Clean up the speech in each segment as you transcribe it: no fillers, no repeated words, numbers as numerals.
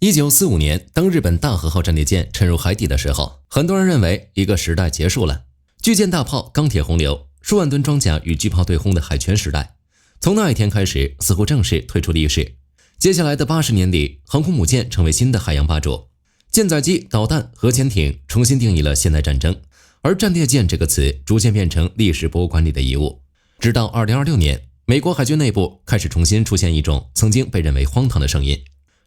1945年，當日本大和號戰列艦沉入海底的時候，很多人認為一個時代結束了。巨艦大炮、鋼鐵洪流、數萬噸裝甲與巨炮對轟的海權時代，從那一天開始，似乎正式退出歷史。接下來的80年裡，航空母艦成為新的海洋霸主，艦載機、導彈、核潛艇重新定義了現代戰爭，而戰列艦這個詞逐漸變成歷史博物館裡的遺物。直到2026年，美國海軍內部開始重新出現一種曾經被認為荒唐的聲音：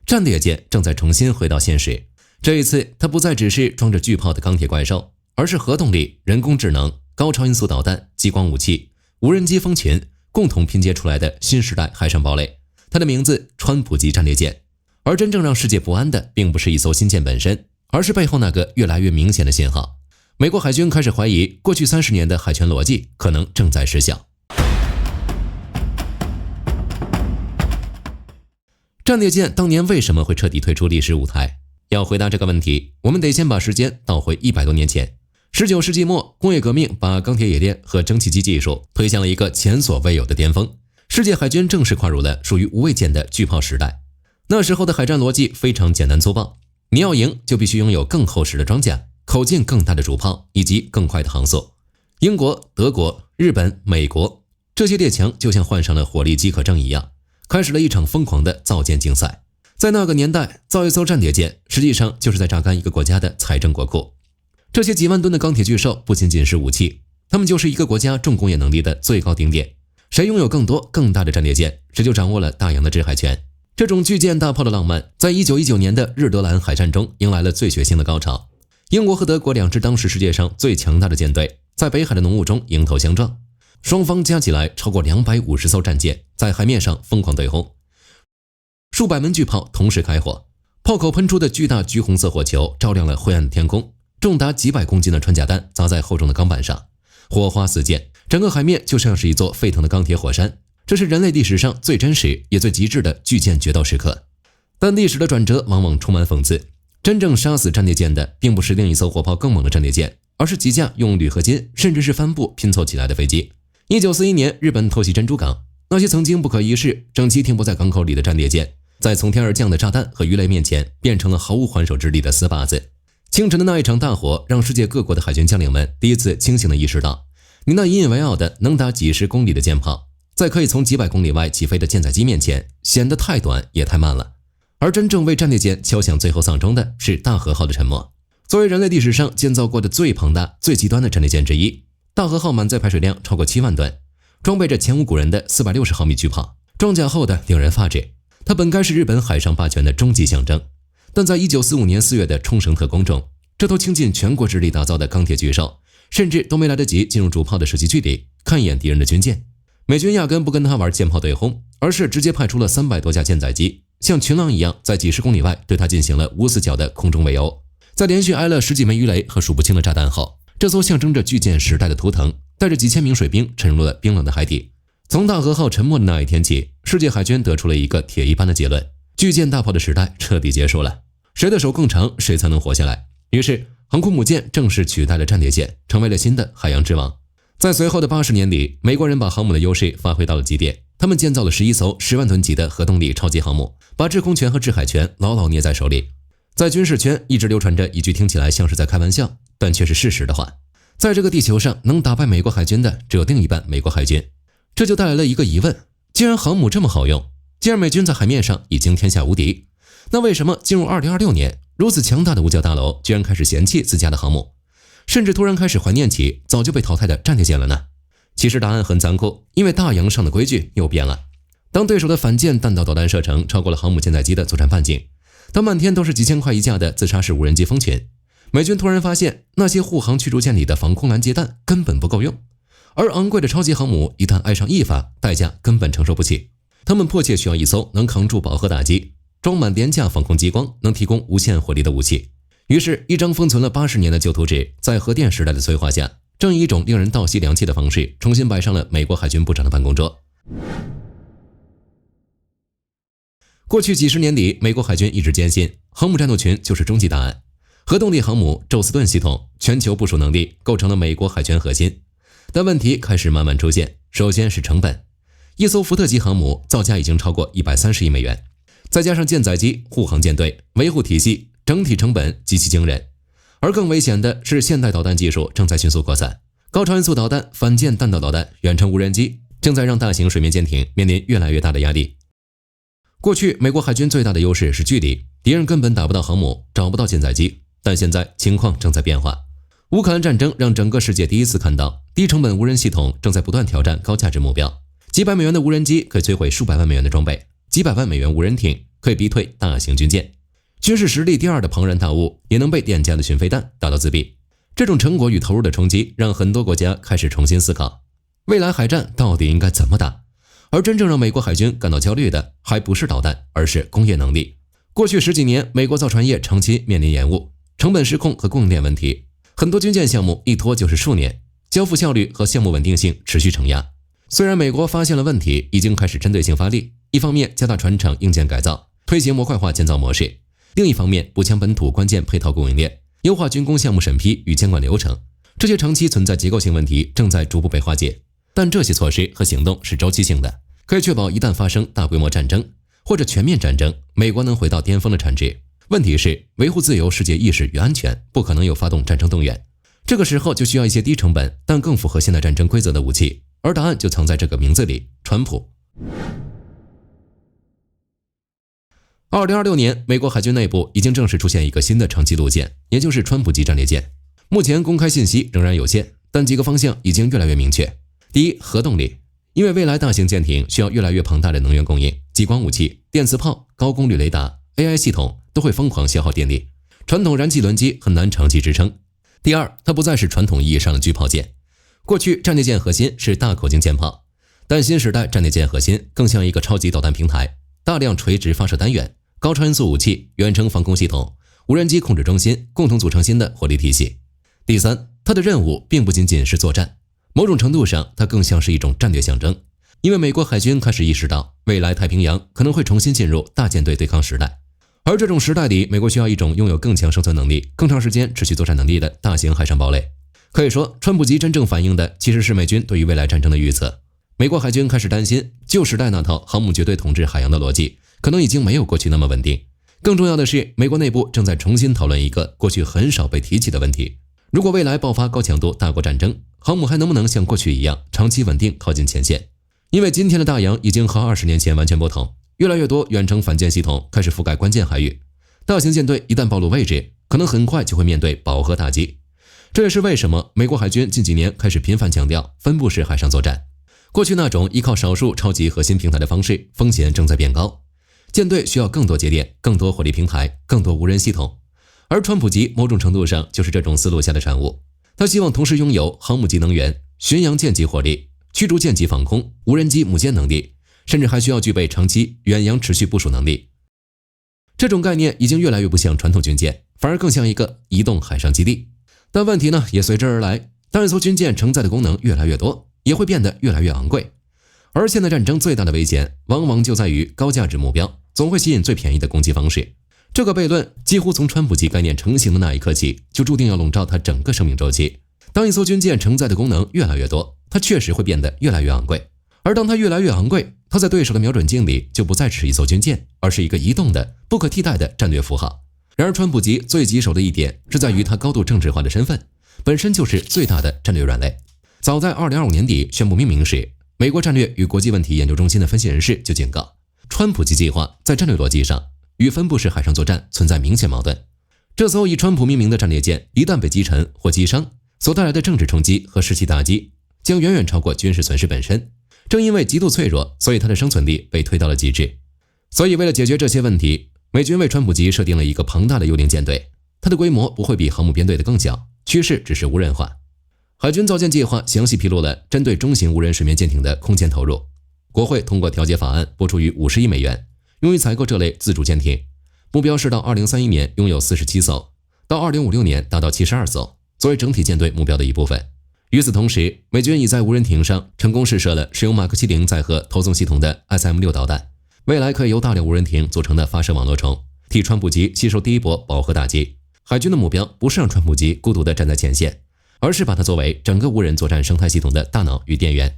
戰列艦正在重新回到現實。這一次，它不再只是裝着巨炮的鋼鐵怪獸，而是核動力、人工智能、高超音速導彈、激光武器、無人機蜂群共同拼接出來的新時代海上堡壘。它的名字川普級戰列艦。而真正讓世界不安的，並不是一艘新艦本身，而是背後那個越來越明顯的信號。美國海軍開始懷疑，過去30年的海權邏輯可能正在失效。戰列艦當年為什麼會徹底退出歷史舞台？要回答這個問題，我們得先把時間倒回100多年前。19世紀末，工業革命把鋼鐵冶煉和蒸汽機技術推向了一個前所未有的巔峰。世界海軍正式跨入了屬於無畏艦的巨炮時代。那時候的海戰邏輯非常簡單粗暴，你要贏就必須擁有更厚實的裝甲、口徑更大的主炮以及更快的航速。英國、德國、日本、美國這些列強就像患上了火力饥渴症一樣，開始了一場瘋狂的造艦競賽。在那個年代，造一艘戰列艦實際上就是在榨乾一個國家的財政國庫。這些幾萬噸的鋼鐵巨獸不僅僅是武器，它們就是一個國家重工業能力的最高頂點。誰擁有更多更大的戰列艦，誰就掌握了大洋的制海權。這種巨艦大炮的浪漫，在1919年的日德蘭海戰中迎來了最血腥的高潮。英國和德國兩支當時世界上最強大的艦隊，在北海的濃霧中迎頭相撞，雙方加起來超過250艘戰艦，在海面上瘋狂對轟。數百門巨炮同時開火，炮口噴出的巨大橘紅色火球照亮了灰暗的天空，重達幾百公斤的穿甲彈砸在厚重的鋼板上，火花四濺，整個海面就像是一座沸騰的鋼鐵火山。這是人類歷史上最真實也最極致的巨艦決鬥時刻。但歷史的轉折往往充滿諷刺，真正殺死戰列艦的並不是另一艘火炮更猛的戰列艦，而是幾架用鋁合金甚至是帆布拼湊起來的飛機。1941年，日本偷襲珍珠港，那些曾經不可一世、整齊停泊在港口裡的戰列艦，在從天而降的炸彈和魚雷面前，變成了毫無還手之力的死靶子。清晨的那一場大火，讓世界各國的海軍將領們第一次清醒地意識到，你那引以為傲的能打幾十公里的艦炮，在可以從幾百公里外起飛的艦載機面前，顯得太短也太慢了。而真正為戰列艦敲響最後喪鐘的是大和號的沉沒。作為人類歷史上建造過的最龐大、最極端的戰列艦之一，大和號满載排水量超過7萬噸，裝備着前無古人的460毫米巨炮，裝甲厚的令人發指。它本該是日本海上霸權的終極象徵，但在1945年4月的沖繩特攻中，這頭傾盡全國之力打造的鋼鐵巨獸，甚至都沒來得及進入主炮的射擊距離，看一眼敵人的軍艦。美軍壓根不跟他玩艦炮對轟，而是直接派出了300多架艦載機，像群狼一樣在幾十公里外對他進行了無死角的空中圍毆。在連續挨了10幾枚魚雷和數不清的炸彈後，這艘象徵着巨艦時代的圖騰帶着幾千名水兵沉入了冰冷的海底。從大和號沉沒的那一天起，世界海軍得出了一個鐵一般的結論：巨艦大炮的時代徹底結束了。誰的手更長，誰才能活下來。於是航空母艦正式取代了戰列艦，成為了新的海洋之王。在隨後的80年裡，美國人把航母的優勢發揮到了極點，他們建造了11艘10萬噸級的核動力超級航母，把制空權和制海權牢牢捏在手裡。在軍事圈一直流傳着一句聽起來像是在開玩笑，但卻是事實的話：在這個地球上能打敗美國海軍的只有另一半美國海軍。這就帶來了一個疑問：既然航母這麼好用，既然美軍在海面上已經天下無敵，那為什麼進入2026年，如此強大的五角大樓居然開始嫌棄自家的航母，甚至突然開始懷念起早就被淘汰的戰列艦了呢？其實答案很殘酷，因為大洋上的規矩又變了。當對手的反舰彈道導彈射程超過了航母艦載機的作戰半徑，當漫天都是幾千塊一架的自殺式無人機蜂群，美軍突然發現那些護航驅逐艦裡的防空攔截彈根本不夠用，而昂貴的超級航母一旦挨上一發，代價根本承受不起。他們迫切需要一艘能扛住饱和打擊、裝滿廉價防空激光、能提供无限火力的武器。於是，一張封存了80年的舊圖紙，在核電時代的催化下，正以一種令人倒吸涼氣的方式，重新擺上了美國海軍部長的辦公桌。過去幾十年裡，美國海軍一直堅信，航母戰鬥群就是終極答案。核動力航母宙斯盾系統全球部署能力構成了美國海權核心。但問題開始慢慢出現，首先是成本。一艘福特級航母造價已經超過130億美元，再加上艦載機、護航艦隊、維護體系，整體成本極其驚人。而更危險的是，現代導彈技術正在迅速擴散，高超音速導彈、反艦彈道導彈、遠程無人機正在讓大型水面艦艇面臨越來越大的壓力。過去，美國海軍最大的優勢是距離，敵人根本打不到航母，找不到艦載機。但現在情況正在變化。烏克蘭戰爭讓整個世界第一次看到，低成本無人系統正在不斷挑戰高價值目標。幾百美元的無人機可以摧毀數百萬美元的裝備，幾百萬美元無人艇可以逼退大型軍艦。軍事實力第二的龐然大物也能被廉價的巡飛彈打到自斃。這種成果與投入的衝擊，讓很多國家開始重新思考，未來海戰到底應該怎麼打。而真正讓美國海軍感到焦慮的，還不是導彈，而是工業能力。過去10幾年，美國造船業長期面臨延誤、成本失控和供應鏈問題，很多軍艦項目一拖就是數年，交付效率和項目穩定性持續承壓。雖然美國發現了問題，已經開始針對性發力，一方面加大船廠硬件改造，推行模塊化建造模式，另一方面補強本土關鍵配套供應鏈，優化軍工項目審批與監管流程。這些長期存在結構性問題正在逐步被化解，但這些措施和行動是周期性的，可以確保一旦發生大規模戰爭或者全面戰爭，美國能回到巔峰的產值。問題是，維護自由世界意識與安全不可能有發動戰爭動員，這個時候就需要一些低成本但更符合現代戰爭規則的武器，而答案就藏在這個名字裡——川普。2026年，美國海軍內部已經正式出現一個新的長期路線，也就是川普級戰列艦。目前公開信息仍然有限，但幾個方向已經越來越明確。第一，核動力，因為未來大型艦艇需要越來越龐大的能源供應，激光武器、電磁炮、高功率雷達、AI 系統都會瘋狂消耗電力，傳統燃氣輪機很難長期支撐。第二，它不再是傳統意義上的巨炮艦。過去戰列艦核心是大口徑艦炮，但新時代戰列艦核心更像一個超級導彈平台，大量垂直發射單元、高超音速武器、遠程防空系統、無人機控制中心共同組成新的火力體系。第三，它的任務並不僅僅是作戰，某種程度上它更像是一種戰略象徵，因為美國海軍開始意識到未來太平洋可能會重新進入大艦隊對抗時代，而這種時代裡，美國需要一種擁有更強生存能力、更長時間持續作戰能力的大型海上堡壘。可以說，川普級真正反映的其實是美軍對於未來戰爭的預測。美國海軍開始擔心，舊時代那套航母絕對統治海洋的邏輯可能已經沒有過去那麼穩定。更重要的是，美國內部正在重新討論一個過去很少被提起的問題：如果未來爆發高強度大國戰爭，航母還能不能像過去一樣長期穩定靠近前線？因為今天的大洋已經和20年前完全不同，越來越多遠程反艦系統開始覆蓋關鍵海域，大型艦隊一旦暴露位置，可能很快就會面對飽和打擊。這也是為什麼美國海軍近幾年開始頻繁強調分布式海上作戰。過去那種依靠少數超級核心平台的方式，風險正在變高，艦隊需要更多節點、更多火力平台、更多無人系統。而川普級某種程度上就是這種思路下的產物。他希望同時擁有航母級能源、巡洋艦級火力、驅逐艦級防空、無人機母艦能力，甚至還需要具備長期遠洋持續部署能力。這種概念已經越來越不像傳統軍艦，反而更像一個移動海上基地。但問題呢，也隨之而來，當一艘軍艦承載的功能越來越多，也會變得越來越昂貴。而現代戰爭最大的危險，往往就在於高價值目標總會吸引最便宜的攻擊方式。這個悖論幾乎從川普級概念成型的那一刻起，就注定要籠罩它整個生命週期。當一艘軍艦承載的功能越來越多，它確實會變得越來越昂貴。而當它越來越昂貴，它在對手的瞄準鏡裡就不再是一艘軍艦，而是一個移動的、不可替代的戰略符號。然而川普級最棘手的一點是在於它高度政治化的身份，本身就是最大的戰略軟肋。早在2025年底宣布命名時，美國戰略與國際問題研究中心的分析人士就警告，川普級計劃在戰略邏輯上與分布式海上作戰存在明顯矛盾。這艘以川普命名的戰列艦一旦被擊沉或擊傷，所帶來的政治衝擊和士氣打擊將遠遠超過軍事損失本身。正因為極度脆弱，所以它的生存力被推到了極致。所以為了解決這些問題，美軍為川普級設定了一個龐大的幽靈艦隊，它的規模不會比航母編隊的更小，趨勢只是無人化。海軍造艦計劃詳細披露了針對中型無人水面艦艇的空前投入。國會通過調節法案撥出逾50億美元，用於採購這類自主艦艇，目標是到2031年擁有47艘，到2056年達到72艘，作為整體艦隊目標的一部分。與此同時，美軍已在無人艇上成功試射了使用馬克70載荷投送系統的 SM-6 導彈，未來可以由大量無人艇組成的發射網絡蟲，替川普級吸收第一波飽和打擊。海軍的目標不是讓川普級孤獨地站在前線，而是把它作為整個無人作戰生態系統的大腦與電源。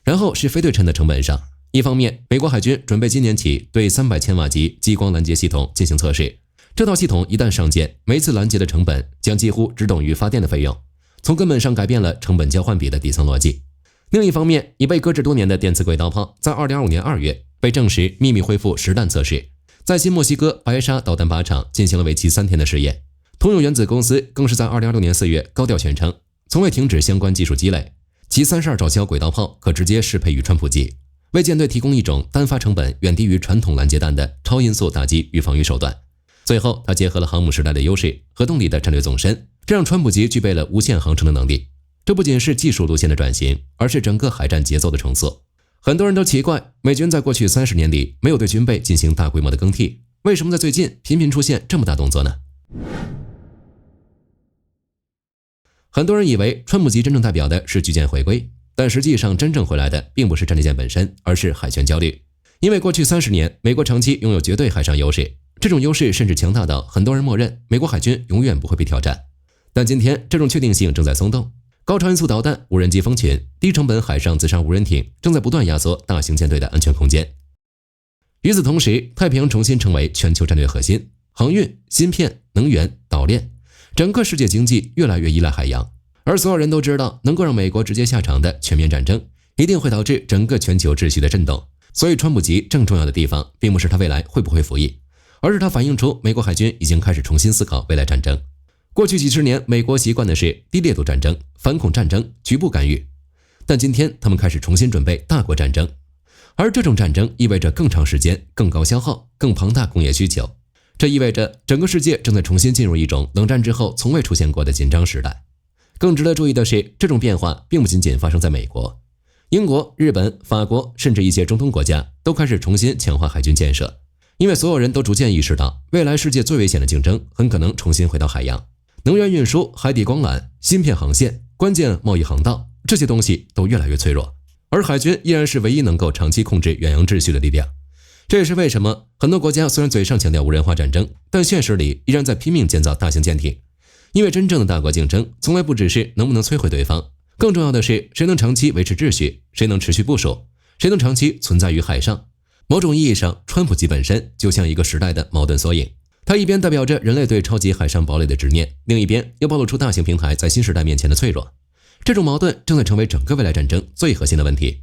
然後是非對稱的成本上，一方面，美國海軍準備今年起對300千瓦級激光攔截系統進行測試，這套系統一旦上線，每次攔截的成本將幾乎只等於發電的費用，從根本上改變了成本交換比的底層邏輯。另一方面，已被擱置多年的電磁軌道炮在2025年2月被證實秘密恢復實彈測試，在新墨西哥白沙導彈靶場進行了為期3天的試驗。通用原子公司更是在2026年4月高調宣稱，從未停止相關技術積累，其32兆銷軌道炮可直接適配於川普級，為艦隊提供一種單發成本遠低於傳統攔截彈的超音速打擊與防禦手段。最後，它結合了航母時代的優勢和動力的戰略縱深，這讓川普級具備了無限航程的能力。這不僅是技術路線的轉型，而是整個海戰節奏的重塑。很多人都奇怪，美軍在過去30年裡沒有對軍備進行大規模的更替，為什麼在最近頻頻出現這麼大動作呢？很多人以為川普級真正代表的是巨艦回歸，但實際上真正回來的並不是戰列艦本身，而是海權焦慮。因為過去30年，美國長期擁有絕對海上優勢，這種優勢甚至強大到很多人默認美國海軍永遠不會被挑戰。但今天，這種確定性正在鬆動，高超音速導彈、無人機蜂群、低成本海上自殺無人艇正在不斷壓縮大型艦隊的安全空間。與此同時，太平洋重新成為全球戰略核心，航運、芯片、能源、島鏈，整個世界經濟越來越依賴海洋。而所有人都知道，能夠讓美國直接下場的全面戰爭，一定會導致整個全球秩序的震動。所以川普級正重要的地方，並不是他未來會不會服役，而是它反映出美國海軍已經開始重新思考未來戰爭。過去幾十年，美國習慣的是低烈度戰爭、反恐戰爭、局部干預，但今天他們開始重新準備大國戰爭，而這種戰爭意味着更長時間、更高消耗、更龐大工業需求。這意味着整個世界正在重新進入一種冷戰之後從未出現過的緊張時代。更值得注意的是，這種變化並不僅僅發生在美國，英國、日本、法國，甚至一些中東國家都開始重新強化海軍建設，因為所有人都逐漸意識到，未來世界最危險的競爭很可能重新回到海洋。能源運輸、海底光纜、芯片航線、關鍵貿易航道，這些東西都越來越脆弱，而海軍依然是唯一能夠長期控制遠洋秩序的力量。這也是為什麼很多國家雖然嘴上強調無人化戰爭，但現實裡依然在拼命建造大型艦艇。因為真正的大國競爭從來不只是能不能摧毀對方，更重要的是誰能長期維持秩序，誰能持續部署，誰能長期存在於海上。某種意義上，川普級本身就像一個時代的矛盾縮影，它一邊代表着人類對超級海上堡壘的執念，另一邊又暴露出大型平台在新時代面前的脆弱。這種矛盾正在成為整個未來戰爭最核心的問題。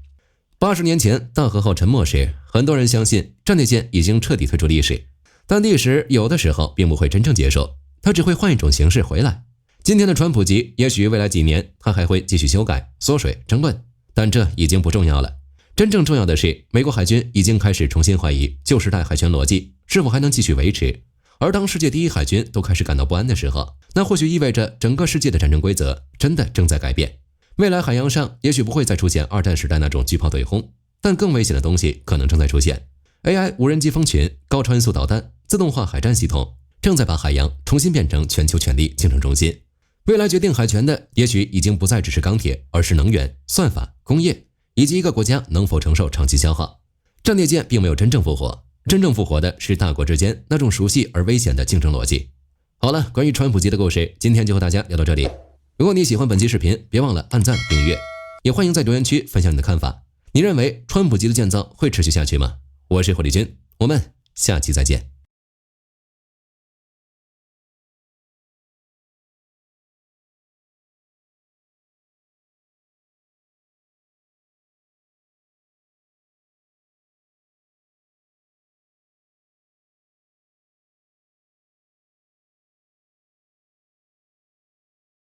80年前大和号沉沒時，很多人相信戰列艦已經徹底退出歷史，但歷史有的時候並不會真正結束，它只會換一種形式回來。今天的川普級，也許未來幾年它還會繼續修改、縮水、爭論，但這已經不重要了。真正重要的是，美國海軍已經開始重新懷疑舊時代海權邏輯是否還能繼續維持。而當世界第一海軍都開始感到不安的時候，那或許意味着整個世界的戰爭規則真的正在改變。未來海洋上也許不會再出現二戰時代那種巨炮對轟，但更危險的東西可能正在出現。AI 無人機蜂群、高超音速導彈、自動化海戰系統正在把海洋重新變成全球權力競爭中心。未來決定海權的也許已經不再只是鋼鐵，而是能源、算法、工業，以及一個國家能否承受長期消耗。戰列艦並沒有真正復活，真正復活的是大國之間那種熟悉而危險的競爭邏輯。好了，關於川普級的故事，今天就和大家聊到這裡。如果你喜歡本期視頻，別忘了按讚訂閱，也歡迎在留言區分享你的看法。你認為川普級的建造會持續下去嗎？我是火力軍，我們下期再見。